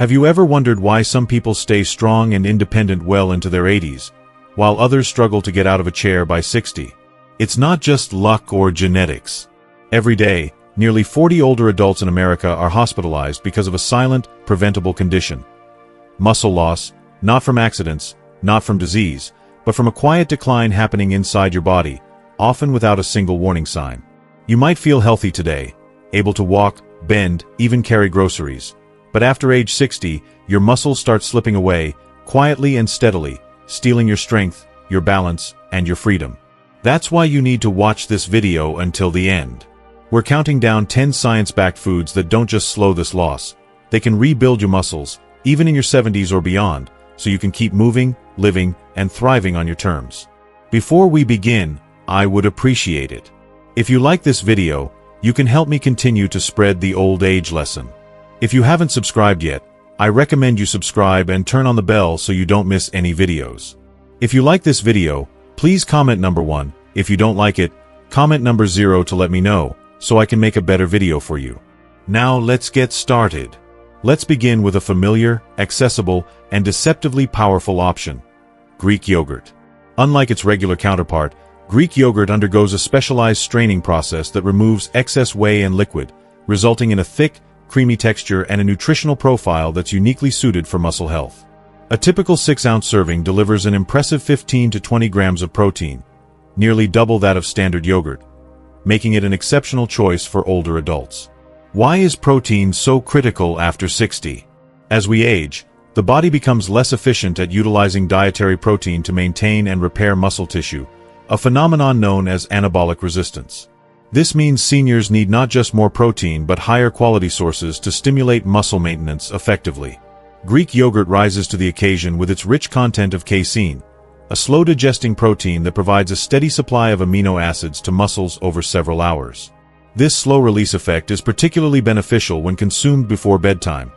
Have you ever wondered why some people stay strong and independent well into their 80s, while others struggle to get out of a chair by 60? It's not just luck or genetics. Every day, nearly 40 older adults in America are hospitalized because of a silent, preventable condition. Muscle loss, not from accidents, not from disease, but from a quiet decline happening inside your body, often without a single warning sign. You might feel healthy today, able to walk, bend, even carry groceries. But after age 60, your muscles start slipping away, quietly and steadily, stealing your strength, your balance, and your freedom. That's why you need to watch this video until the end. We're counting down 10 science-backed foods that don't just slow this loss. They can rebuild your muscles, even in your 70s or beyond, so you can keep moving, living, and thriving on your terms. Before we begin, I would appreciate it if you like this video. You can help me continue to spread the old age lesson. If you haven't subscribed yet, I recommend you subscribe and turn on the bell so you don't miss any videos. If you like this video, please comment number 1. If you don't like it, comment number 0 to let me know, so I can make a better video for you. Now let's get started. Let's begin with a familiar, accessible, and deceptively powerful option: Greek yogurt. Unlike its regular counterpart, Greek yogurt undergoes a specialized straining process that removes excess whey and liquid, resulting in a thick, creamy texture and a nutritional profile that's uniquely suited for muscle health. A typical 6-ounce serving delivers an impressive 15 to 20 grams of protein, nearly double that of standard yogurt, making it an exceptional choice for older adults. Why is protein so critical after 60? As we age, the body becomes less efficient at utilizing dietary protein to maintain and repair muscle tissue, a phenomenon known as anabolic resistance. This means seniors need not just more protein but higher quality sources to stimulate muscle maintenance effectively. Greek yogurt rises to the occasion with its rich content of casein, a slow-digesting protein that provides a steady supply of amino acids to muscles over several hours. This slow-release effect is particularly beneficial when consumed before bedtime,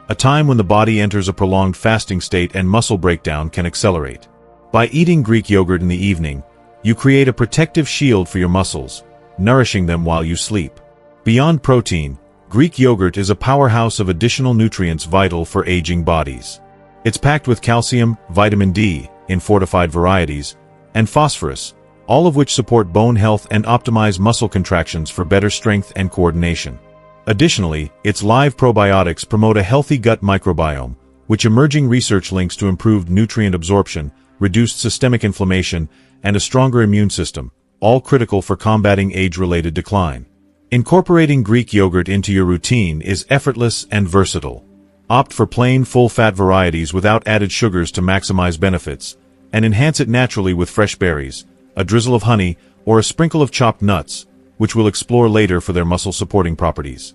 a time when the body enters a prolonged fasting state and muscle breakdown can accelerate. By eating Greek yogurt in the evening, you create a protective shield for your muscles, nourishing them while you sleep. Beyond protein, Greek yogurt is a powerhouse of additional nutrients vital for aging bodies. It's packed with calcium, vitamin D, in fortified varieties, and phosphorus, all of which support bone health and optimize muscle contractions for better strength and coordination. Additionally, its live probiotics promote a healthy gut microbiome, which emerging research links to improved nutrient absorption, reduced systemic inflammation, and a stronger immune system, all critical for combating age-related decline. Incorporating Greek yogurt into your routine is effortless and versatile. Opt for plain, full-fat varieties without added sugars to maximize benefits, and enhance it naturally with fresh berries, a drizzle of honey, or a sprinkle of chopped nuts, which we'll explore later for their muscle-supporting properties.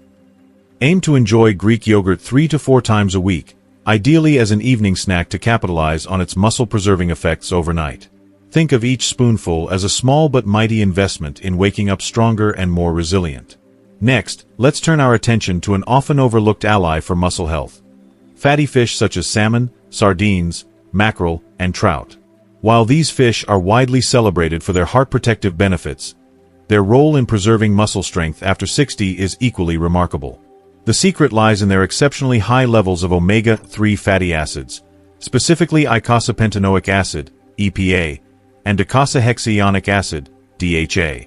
Aim to enjoy Greek yogurt 3 to 4 times a week, ideally as an evening snack to capitalize on its muscle-preserving effects overnight. Think of each spoonful as a small but mighty investment in waking up stronger and more resilient. Next, let's turn our attention to an often overlooked ally for muscle health: fatty fish such as salmon, sardines, mackerel, and trout. While these fish are widely celebrated for their heart-protective benefits, their role in preserving muscle strength after 60 is equally remarkable. The secret lies in their exceptionally high levels of omega-3 fatty acids, specifically eicosapentaenoic acid, EPA, and docosahexaenoic acid, DHA.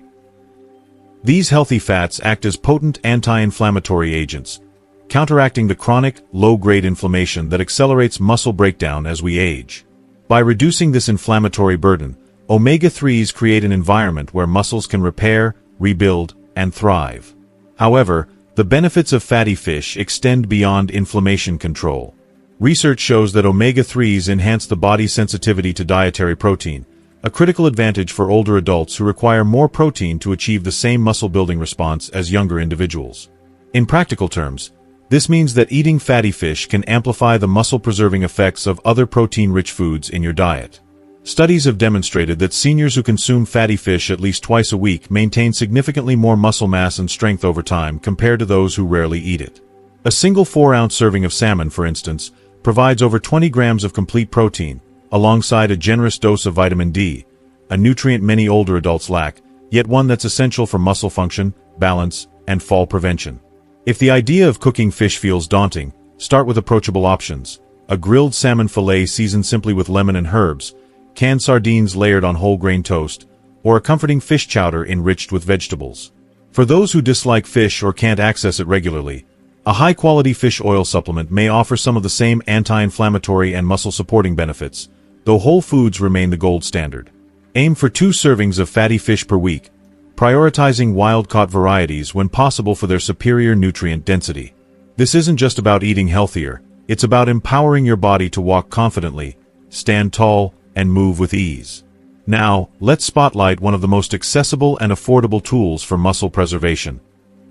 These healthy fats act as potent anti-inflammatory agents, counteracting the chronic, low-grade inflammation that accelerates muscle breakdown as we age. By reducing this inflammatory burden, omega-3s create an environment where muscles can repair, rebuild, and thrive. However, the benefits of fatty fish extend beyond inflammation control. Research shows that omega-3s enhance the body's sensitivity to dietary protein, a critical advantage for older adults who require more protein to achieve the same muscle-building response as younger individuals. In practical terms, this means that eating fatty fish can amplify the muscle-preserving effects of other protein-rich foods in your diet. Studies have demonstrated that seniors who consume fatty fish at least twice a week maintain significantly more muscle mass and strength over time compared to those who rarely eat it. A single 4-ounce serving of salmon, for instance, provides over 20 grams of complete protein, alongside a generous dose of vitamin D, a nutrient many older adults lack, yet one that's essential for muscle function, balance, and fall prevention. If the idea of cooking fish feels daunting, Start with approachable options: a grilled salmon fillet seasoned simply with lemon and herbs, canned sardines layered on whole grain toast, or a comforting fish chowder enriched with vegetables. For those who dislike fish or can't access it regularly, a high-quality fish oil supplement may offer some of the same anti-inflammatory and muscle-supporting benefits, though whole foods remain the gold standard. Aim for 2 servings of fatty fish per week, prioritizing wild-caught varieties when possible for their superior nutrient density. This isn't just about eating healthier, it's about empowering your body to walk confidently, stand tall, and move with ease. Now, let's spotlight one of the most accessible and affordable tools for muscle preservation: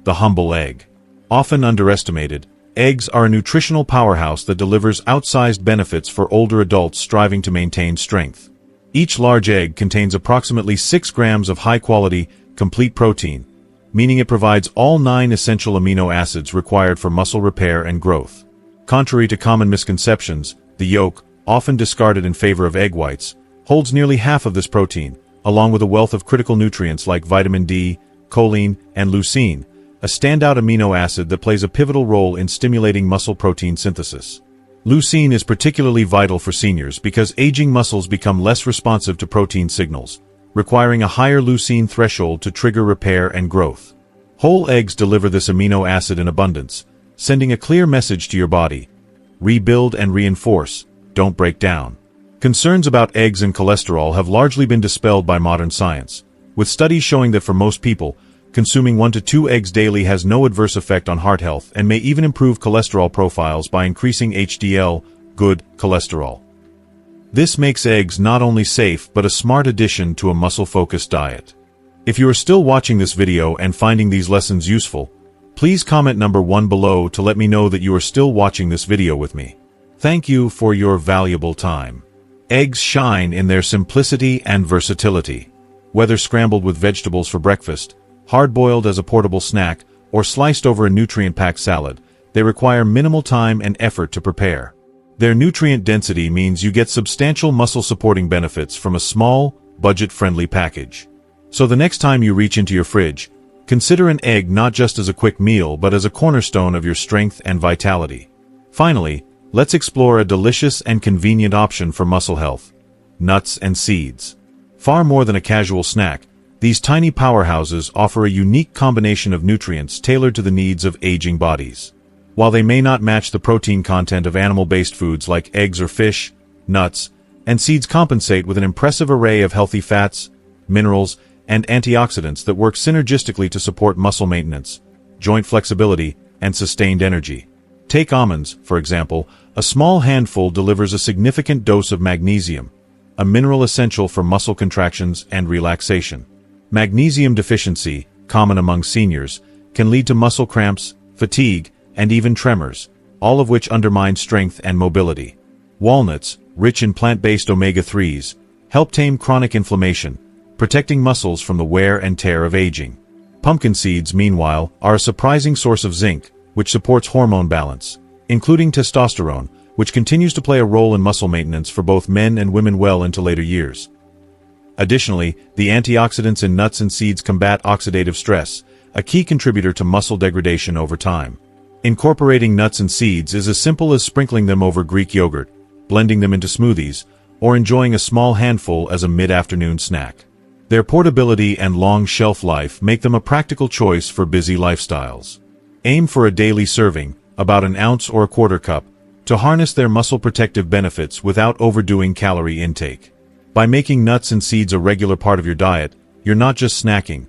the humble egg. Often underestimated, eggs are a nutritional powerhouse that delivers outsized benefits for older adults striving to maintain strength. Each large egg contains approximately 6 grams of high-quality, complete protein, meaning it provides all 9 essential amino acids required for muscle repair and growth. Contrary to common misconceptions, the yolk, often discarded in favor of egg whites, holds nearly half of this protein, along with a wealth of critical nutrients like vitamin D, choline, and leucine, a standout amino acid that plays a pivotal role in stimulating muscle protein synthesis. Leucine is particularly vital for seniors because aging muscles become less responsive to protein signals, requiring a higher leucine threshold to trigger repair and growth. Whole eggs deliver this amino acid in abundance, sending a clear message to your body: rebuild and reinforce, don't break down. Concerns about eggs and cholesterol have largely been dispelled by modern science, with studies showing that for most people, consuming 1 to 2 eggs daily has no adverse effect on heart health and may even improve cholesterol profiles by increasing HDL, good cholesterol. This makes eggs not only safe but a smart addition to a muscle-focused diet. If you are still watching this video and finding these lessons useful, please comment number 1 below to let me know that you are still watching this video with me. Thank you for your valuable time. Eggs shine in their simplicity and versatility. Whether scrambled with vegetables for breakfast, hard-boiled as a portable snack, or sliced over a nutrient-packed salad, they require minimal time and effort to prepare. Their nutrient density means you get substantial muscle-supporting benefits from a small, budget-friendly package. So the next time you reach into your fridge, consider an egg not just as a quick meal but as a cornerstone of your strength and vitality. Finally, let's explore a delicious and convenient option for muscle health: nuts and seeds. Far more than a casual snack, these tiny powerhouses offer a unique combination of nutrients tailored to the needs of aging bodies. While they may not match the protein content of animal-based foods like eggs or fish, nuts and seeds compensate with an impressive array of healthy fats, minerals, and antioxidants that work synergistically to support muscle maintenance, joint flexibility, and sustained energy. Take almonds, for example. A small handful delivers a significant dose of magnesium, a mineral essential for muscle contractions and relaxation. Magnesium deficiency, common among seniors, can lead to muscle cramps, fatigue, and even tremors, all of which undermine strength and mobility. Walnuts, rich in plant-based omega-3s, help tame chronic inflammation, protecting muscles from the wear and tear of aging. Pumpkin seeds, meanwhile, are a surprising source of zinc, which supports hormone balance, including testosterone, which continues to play a role in muscle maintenance for both men and women well into later years. Additionally, the antioxidants in nuts and seeds combat oxidative stress, a key contributor to muscle degradation over time. Incorporating nuts and seeds is as simple as sprinkling them over Greek yogurt, blending them into smoothies, or enjoying a small handful as a mid-afternoon snack. Their portability and long shelf life make them a practical choice for busy lifestyles. Aim for a daily serving, about an ounce or a quarter cup, to harness their muscle protective benefits without overdoing calorie intake. By making nuts and seeds a regular part of your diet, you're not just snacking.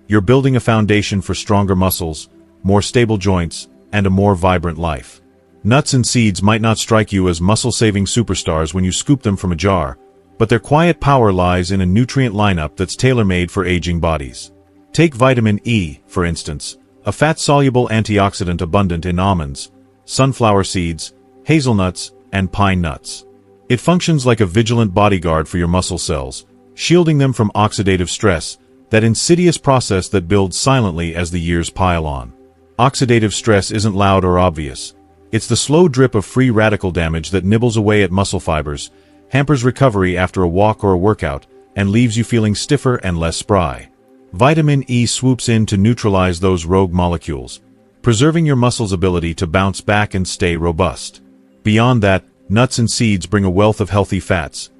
You're building a foundation for stronger muscles, more stable joints, and a more vibrant life. Nuts and seeds might not strike you as muscle-saving superstars when you scoop them from a jar, but their quiet power lies in a nutrient lineup that's tailor-made for aging bodies. Take vitamin E, for instance, a fat-soluble antioxidant abundant in almonds, sunflower seeds, hazelnuts, and pine nuts. It functions like a vigilant bodyguard for your muscle cells, shielding them from oxidative stress, that insidious process that builds silently as the years pile on. Oxidative stress isn't loud or obvious. It's the slow drip of free radical damage that nibbles away at muscle fibers, hampers recovery after a walk or a workout, and leaves you feeling stiffer and less spry. Vitamin E swoops in to neutralize those rogue molecules, preserving your muscles' ability to bounce back and stay robust. Beyond that, nuts and seeds bring a wealth of healthy fats,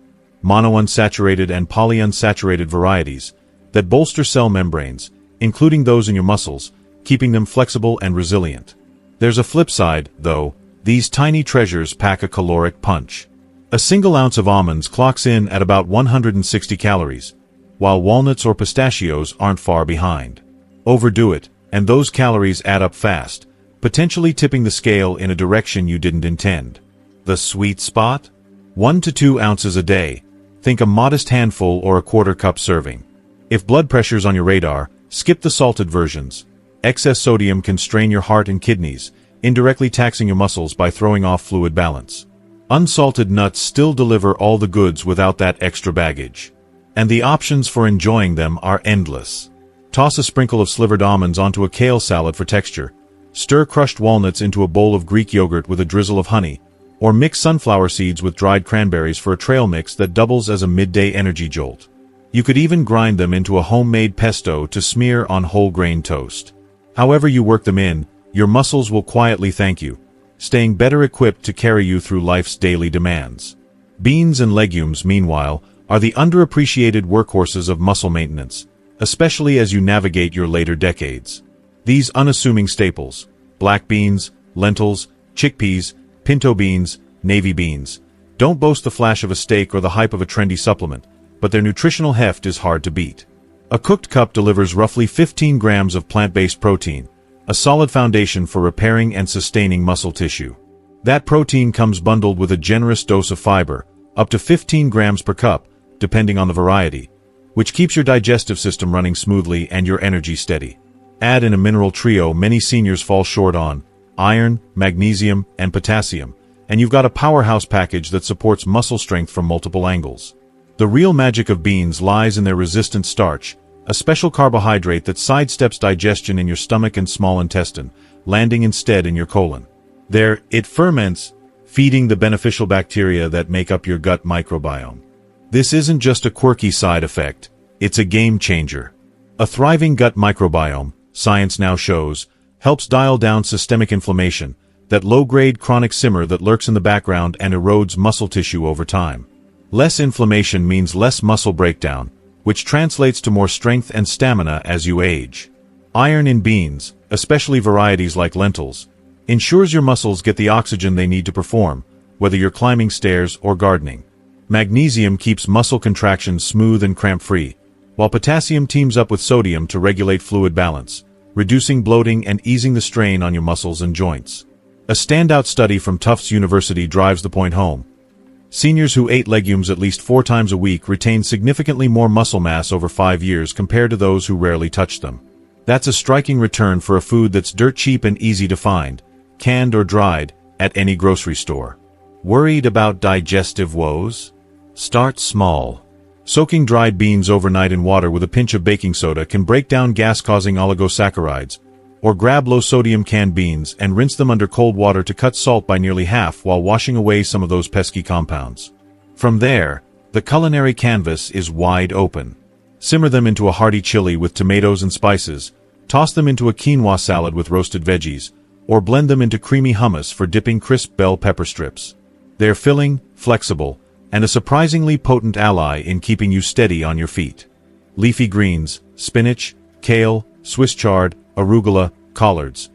monounsaturated and polyunsaturated varieties, that bolster cell membranes, including those in your muscles, keeping them flexible and resilient. There's a flip side, though. These tiny treasures pack a caloric punch. A single ounce of almonds clocks in at about 160 calories, while walnuts or pistachios aren't far behind. Overdo it, and those calories add up fast, potentially tipping the scale in a direction you didn't intend. The sweet spot? 1 to 2 ounces a day. Think a modest handful or a quarter cup serving. If blood pressure's on your radar, skip the salted versions. Excess sodium can strain your heart and kidneys, indirectly taxing your muscles by throwing off fluid balance. Unsalted nuts still deliver all the goods without that extra baggage. And the options for enjoying them are endless. Toss a sprinkle of slivered almonds onto a kale salad for texture. Stir crushed walnuts into a bowl of Greek yogurt with a drizzle of honey, or mix sunflower seeds with dried cranberries for a trail mix that doubles as a midday energy jolt. You could even grind them into a homemade pesto to smear on whole grain toast. However you work them in, your muscles will quietly thank you, staying better equipped to carry you through life's daily demands. Beans and legumes, meanwhile, are the underappreciated workhorses of muscle maintenance, especially as you navigate your later decades. These unassuming staples, black beans, lentils, chickpeas, pinto beans, navy beans, don't boast the flash of a steak or the hype of a trendy supplement, but their nutritional heft is hard to beat. A cooked cup delivers roughly 15 grams of plant-based protein, a solid foundation for repairing and sustaining muscle tissue. That protein comes bundled with a generous dose of fiber, up to 15 grams per cup, depending on the variety, which keeps your digestive system running smoothly and your energy steady. Add in a mineral trio many seniors fall short on: iron, magnesium, and potassium, and you've got a powerhouse package that supports muscle strength from multiple angles. The real magic of beans lies in their resistant starch, a special carbohydrate that sidesteps digestion in your stomach and small intestine, landing instead in your colon. There, it ferments, feeding the beneficial bacteria that make up your gut microbiome. This isn't just a quirky side effect, it's a game changer. A thriving gut microbiome, science now shows, helps dial down systemic inflammation, that low-grade chronic simmer that lurks in the background and erodes muscle tissue over time. Less inflammation means less muscle breakdown, which translates to more strength and stamina as you age. Iron in beans, especially varieties like lentils, ensures your muscles get the oxygen they need to perform, whether you're climbing stairs or gardening. Magnesium keeps muscle contractions smooth and cramp-free, while potassium teams up with sodium to regulate fluid balance, reducing bloating and easing the strain on your muscles and joints. A standout study from Tufts University drives the point home. Seniors who ate legumes at least 4 times a week retained significantly more muscle mass over 5 years compared to those who rarely touched them. That's a striking return for a food that's dirt cheap and easy to find, canned or dried, at any grocery store. Worried about digestive woes? Start small. Soaking dried beans overnight in water with a pinch of baking soda can break down gas-causing oligosaccharides, or grab low-sodium canned beans and rinse them under cold water to cut salt by nearly half while washing away some of those pesky compounds. From there, the culinary canvas is wide open. Simmer them into a hearty chili with tomatoes and spices, toss them into a quinoa salad with roasted veggies, or blend them into creamy hummus for dipping crisp bell pepper strips. They're filling, flexible, and a surprisingly potent ally in keeping you steady on your feet. Leafy greens, spinach, kale, Swiss chard, arugula, collards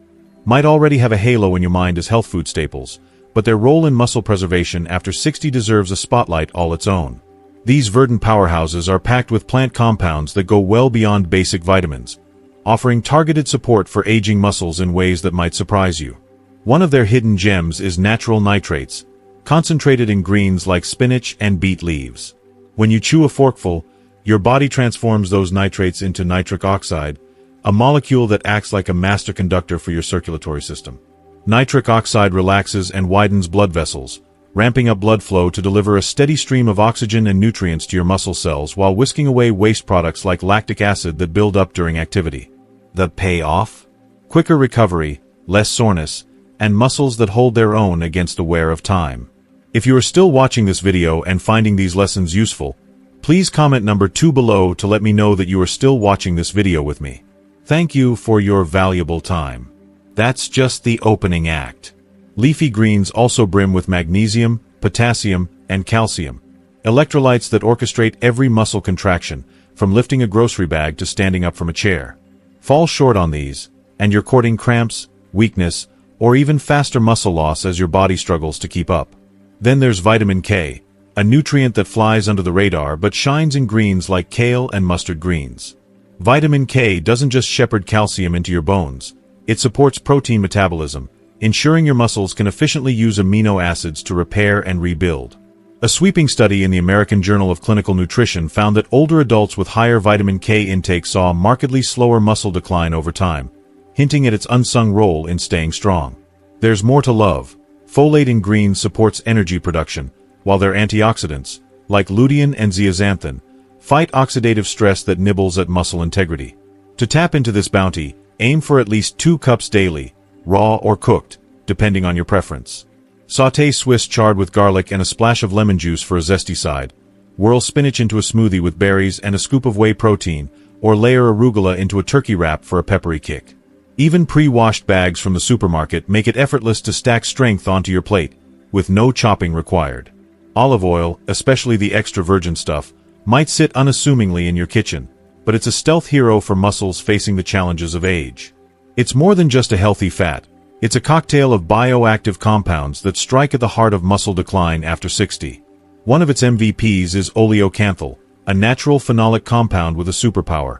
might already have a halo in your mind as health food staples, but their role in muscle preservation after 60 deserves a spotlight all its own. These verdant powerhouses are packed with plant compounds that go well beyond basic vitamins, offering targeted support for aging muscles in ways that might surprise you. One of their hidden gems is natural nitrates, concentrated in greens like spinach and beet leaves. When you chew a forkful, your body transforms those nitrates into nitric oxide, a molecule that acts like a master conductor for your circulatory system. Nitric oxide relaxes and widens blood vessels, ramping up blood flow to deliver a steady stream of oxygen and nutrients to your muscle cells while whisking away waste products like lactic acid that build up during activity. The payoff? Quicker recovery, less soreness, and muscles that hold their own against the wear of time. If you are still watching this video and finding these lessons useful, please comment number 2 below to let me know that you are still watching this video with me. Thank you for your valuable time. That's just the opening act. Leafy greens also brim with magnesium, potassium, and calcium, electrolytes that orchestrate every muscle contraction, from lifting a grocery bag to standing up from a chair. Fall short on these, and you're courting cramps, weakness, or even faster muscle loss as your body struggles to keep up. Then there's vitamin K, a nutrient that flies under the radar but shines in greens like kale and mustard greens. Vitamin K doesn't just shepherd calcium into your bones, it supports protein metabolism, ensuring your muscles can efficiently use amino acids to repair and rebuild. A sweeping study in the American Journal of Clinical Nutrition found that older adults with higher vitamin K intake saw a markedly slower muscle decline over time, hinting at its unsung role in staying strong. There's more to love. Folate in greens supports energy production, while their antioxidants, like lutein and zeaxanthin, fight oxidative stress that nibbles at muscle integrity. To tap into this bounty, aim for at least 2 cups daily, raw or cooked, depending on your preference. Sauté Swiss chard with garlic and a splash of lemon juice for a zesty side. Whirl spinach into a smoothie with berries and a scoop of whey protein, or layer arugula into a turkey wrap for a peppery kick. Even pre-washed bags from the supermarket make it effortless to stack strength onto your plate, with no chopping required. Olive oil, especially the extra virgin stuff, might sit unassumingly in your kitchen, but it's a stealth hero for muscles facing the challenges of age. It's more than just a healthy fat. It's a cocktail of bioactive compounds that strike at the heart of muscle decline after 60. One of its MVPs is oleocanthal, a natural phenolic compound with a superpower.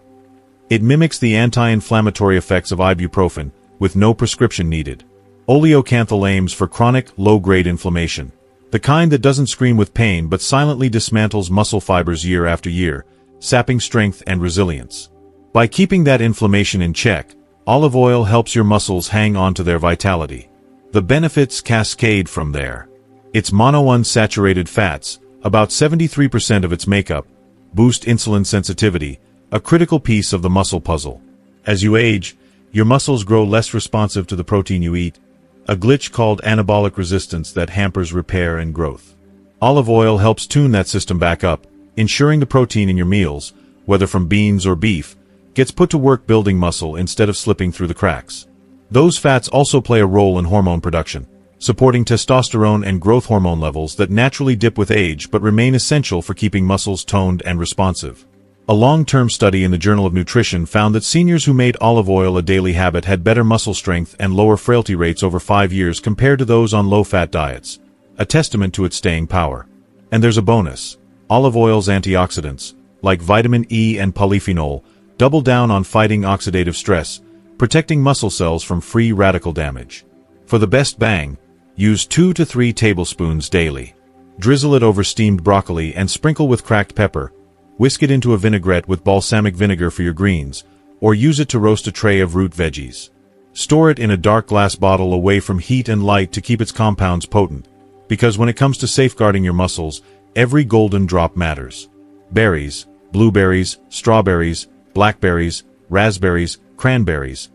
It mimics the anti-inflammatory effects of ibuprofen, with no prescription needed. Oleocanthal aims for chronic, low-grade inflammation, the kind that doesn't scream with pain but silently dismantles muscle fibers year after year, sapping strength and resilience. By keeping that inflammation in check, olive oil helps your muscles hang on to their vitality. The benefits cascade from there. Its monounsaturated fats, about 73% of its makeup, boost insulin sensitivity, a critical piece of the muscle puzzle. As you age, your muscles grow less responsive to the protein you eat, a glitch called anabolic resistance that hampers repair and growth. Olive oil helps tune that system back up, ensuring the protein in your meals, whether from beans or beef, gets put to work building muscle instead of slipping through the cracks. Those fats also play a role in hormone production, supporting testosterone and growth hormone levels that naturally dip with age but remain essential for keeping muscles toned and responsive. A long-term study in the Journal of Nutrition found that seniors who made olive oil a daily habit had better muscle strength and lower frailty rates over 5 years compared to those on low-fat diets, a testament to its staying power. And there's a bonus. Olive oil's antioxidants, like vitamin E and polyphenol, double down on fighting oxidative stress, protecting muscle cells from free radical damage. For the best bang, use 2 to 3 tablespoons daily. Drizzle it over steamed broccoli and sprinkle with cracked pepper. Whisk it into a vinaigrette with balsamic vinegar for your greens, or use it to roast a tray of root veggies. Store it in a dark glass bottle away from heat and light to keep its compounds potent, because when it comes to safeguarding your muscles, every golden drop matters. Berries, blueberries, strawberries, blackberries, raspberries, cranberries,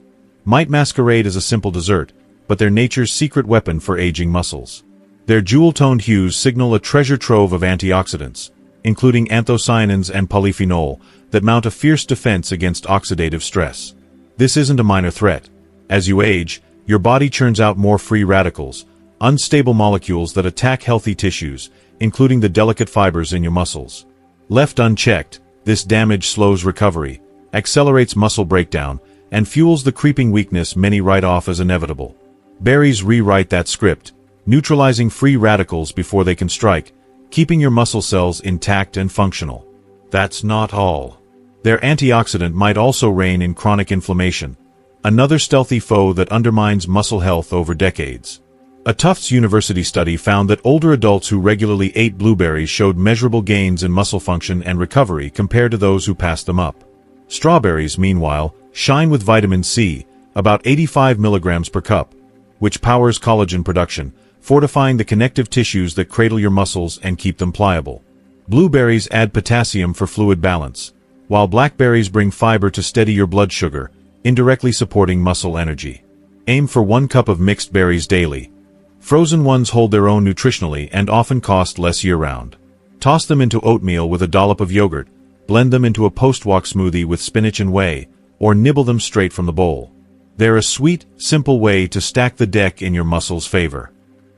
might masquerade as a simple dessert, but they're nature's secret weapon for aging muscles. Their jewel-toned hues signal a treasure trove of antioxidants, including anthocyanins and polyphenol, that mount a fierce defense against oxidative stress. This isn't a minor threat. As you age, your body churns out more free radicals, unstable molecules that attack healthy tissues, including the delicate fibers in your muscles. Left unchecked, this damage slows recovery, accelerates muscle breakdown, and fuels the creeping weakness many write off as inevitable. Berries rewrite that script, neutralizing free radicals before they can strike, keeping your muscle cells intact and functional. That's not all. Their antioxidant might also rein in chronic inflammation, another stealthy foe that undermines muscle health over decades. A Tufts University study found that older adults who regularly ate blueberries showed measurable gains in muscle function and recovery compared to those who passed them up. Strawberries, meanwhile, shine with vitamin C, about 85 milligrams per cup, which powers collagen production, fortifying the connective tissues that cradle your muscles and keep them pliable. Blueberries add potassium for fluid balance, while blackberries bring fiber to steady your blood sugar, indirectly supporting muscle energy. Aim for 1 cup of mixed berries daily. Frozen ones hold their own nutritionally and often cost less year-round. Toss them into oatmeal with a dollop of yogurt, blend them into a post-walk smoothie with spinach and whey, or nibble them straight from the bowl. They're a sweet, simple way to stack the deck in your muscles' favor.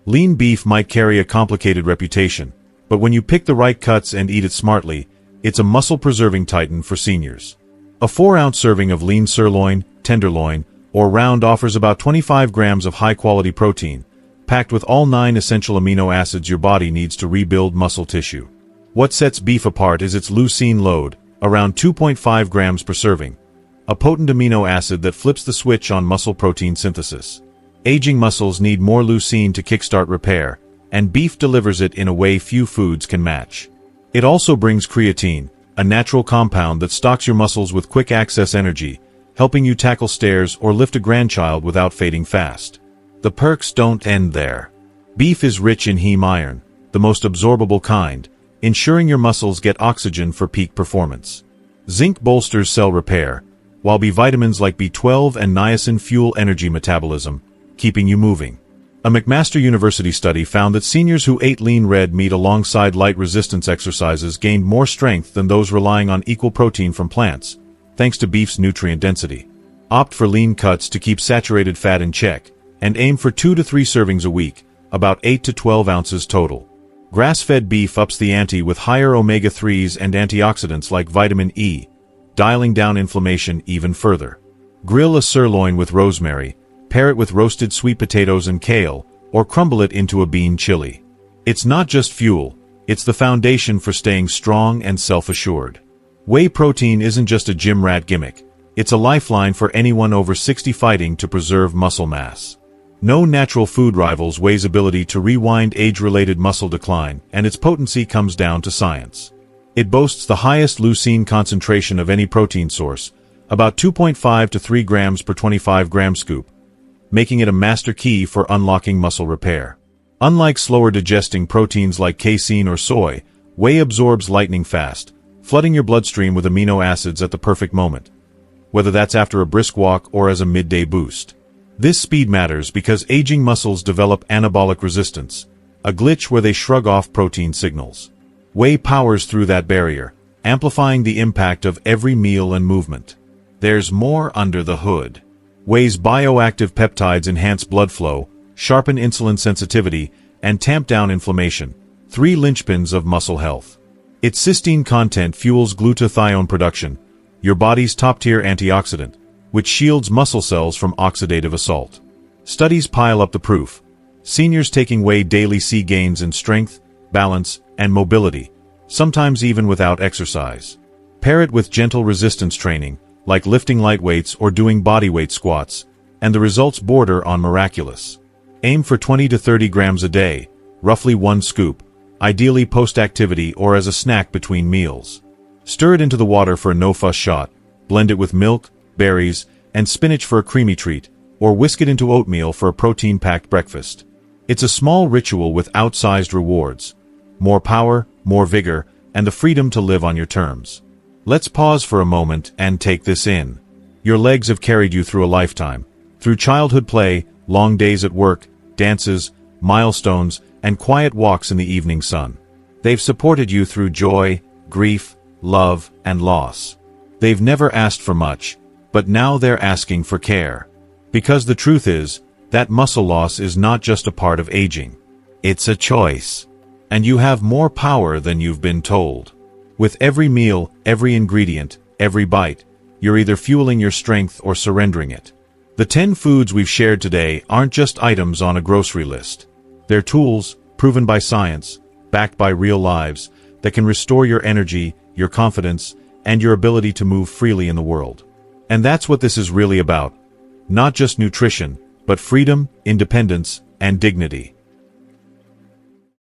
Lean beef might carry a complicated reputation, but when you pick the right cuts and eat it smartly, it's a muscle-preserving titan for seniors. A 4-ounce serving of lean sirloin, tenderloin, or round offers about 25 grams of high-quality protein, packed with all 9 essential amino acids your body needs to rebuild muscle tissue. What sets beef apart is its leucine load, around 2.5 grams per serving, a potent amino acid that flips the switch on muscle protein synthesis. Aging muscles need more leucine to kickstart repair, and beef delivers it in a way few foods can match. It also brings creatine, a natural compound that stocks your muscles with quick-access energy, helping you tackle stairs or lift a grandchild without fading fast. The perks don't end there. Beef is rich in heme iron, the most absorbable kind, ensuring your muscles get oxygen for peak performance. Zinc bolsters cell repair, while B vitamins like B12 and niacin fuel energy metabolism, keeping you moving. A McMaster University study found that seniors who ate lean red meat alongside light resistance exercises gained more strength than those relying on equal protein from plants, thanks to beef's nutrient density. Opt for lean cuts to keep saturated fat in check, and aim for 2 to 3 servings a week, about 8 to 12 ounces total. Grass-fed beef ups the ante with higher omega-3s and antioxidants like vitamin E, dialing down inflammation even further. Grill a sirloin with rosemary, pair it with roasted sweet potatoes and kale, or crumble it into a bean chili. It's not just fuel, it's the foundation for staying strong and self-assured. Whey protein isn't just a gym rat gimmick, it's a lifeline for anyone over 60 fighting to preserve muscle mass. No natural food rivals Whey's ability to rewind age-related muscle decline, and its potency comes down to science. It boasts the highest leucine concentration of any protein source, about 2.5 to 3 grams per 25-gram scoop, making it a master key for unlocking muscle repair. Unlike slower digesting proteins like casein or soy, Whey absorbs lightning fast, flooding your bloodstream with amino acids at the perfect moment, whether that's after a brisk walk or as a midday boost. This speed matters because aging muscles develop anabolic resistance, a glitch where they shrug off protein signals. Whey powers through that barrier, amplifying the impact of every meal and movement. There's more under the hood. Whey's bioactive peptides enhance blood flow, sharpen insulin sensitivity, and tamp down inflammation, 3 linchpins of muscle health. Its cysteine content fuels glutathione production, your body's top-tier antioxidant, which shields muscle cells from oxidative assault. Studies pile up the proof. Seniors taking Whey daily see gains in strength, balance, and mobility, sometimes even without exercise. Pair it with gentle resistance training, like lifting light weights or doing bodyweight squats, and the results border on miraculous. Aim for 20 to 30 grams a day, roughly 1 scoop, ideally post-activity or as a snack between meals. Stir it into the water for a no-fuss shot, blend it with milk, berries, and spinach for a creamy treat, or whisk it into oatmeal for a protein-packed breakfast. It's a small ritual with outsized rewards. More power, more vigor, and the freedom to live on your terms. Let's pause for a moment and take this in. Your legs have carried you through a lifetime, through childhood play, long days at work, dances, milestones, and quiet walks in the evening sun. They've supported you through joy, grief, love, and loss. They've never asked for much, but now they're asking for care. Because the truth is, that muscle loss is not just a part of aging. It's a choice. And you have more power than you've been told. With every meal, every ingredient, every bite, you're either fueling your strength or surrendering it. The 10 foods we've shared today aren't just items on a grocery list. They're tools, proven by science, backed by real lives, that can restore your energy, your confidence, and your ability to move freely in the world. And that's what this is really about. Not just nutrition, but freedom, independence, and dignity.